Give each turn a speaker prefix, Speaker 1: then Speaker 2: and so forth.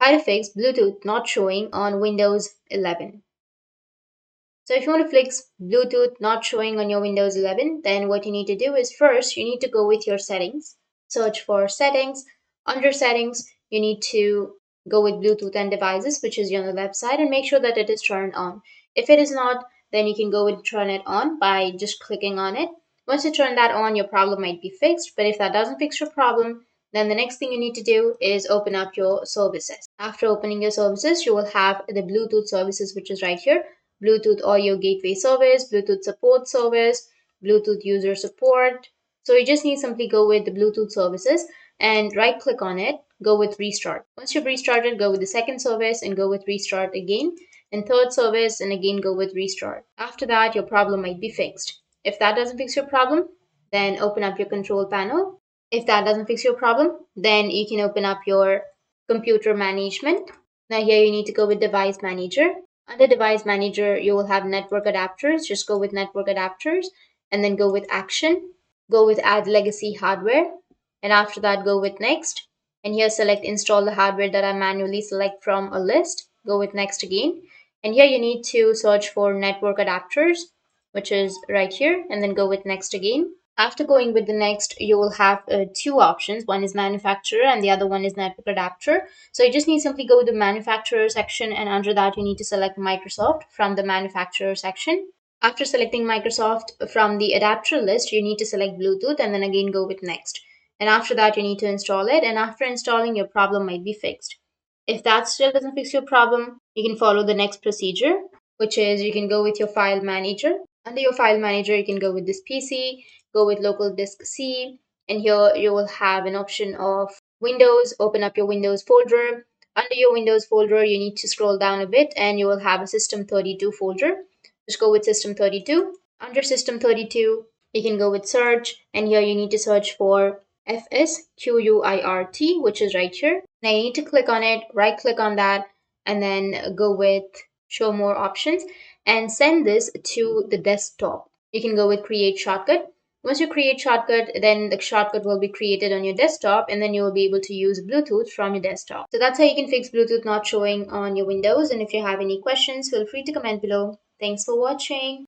Speaker 1: how to fix Bluetooth not showing on Windows 11. So if you want to fix Bluetooth not showing on your Windows 11, then what you need to do is first you need to go with your settings, search for settings. Under settings, you need to go with Bluetooth and devices, which is on the left side, and make sure that it is turned on. If it is not, then you can go and turn it on by just clicking on it. Once you turn that on, your problem might be fixed. But if that doesn't fix your problem, then the next thing you need to do is open up your services. After opening your services, you will have the Bluetooth services, which is right here. Bluetooth audio gateway service, Bluetooth support service, Bluetooth user support. So you just need to simply go with the Bluetooth services and right click on it, go with restart. Once you've restarted, go with the second service and go with restart again, and third service and again go with restart. After that, your problem might be fixed. If that doesn't fix your problem, then open up your control panel. If that doesn't fix your problem, then you can open up your computer management. Now here you need to go with device manager. Under device manager, you will have network adapters. Just go with network adapters and then go with action. Go with add legacy hardware. And after that, go with next. And here select install the hardware that I manually select from a list. Go with next again. And here you need to search for network adapters, which is right here, and then go with next again. After going with the next, you will have two options. One is manufacturer and the other one is network adapter. So you just need to simply go with the manufacturer section, and under that you need to select Microsoft from the manufacturer section. After selecting Microsoft from the adapter list, you need to select Bluetooth and then again go with next. And after that you need to install it, and after installing, your problem might be fixed. If that still doesn't fix your problem, you can follow the next procedure, which is you can go with your file manager. Under your file manager, you can go with this PC, go with local disk C, and here you will have an option of Windows. Open up your Windows folder. Under your Windows folder, you need to scroll down a bit and you will have a System32 folder. Just go with System32. Under System32, you can go with search, and here you need to search for FSQUIRT, which is right here. Now you need to click on it, right click on that, and then go with show more options and send this to the desktop. You can go with create shortcut. Once you create shortcut, then the shortcut will be created on your desktop, and then you will be able to use Bluetooth from your desktop. So that's how you can fix Bluetooth not showing on your Windows. And if you have any questions, feel free to comment below. Thanks for watching.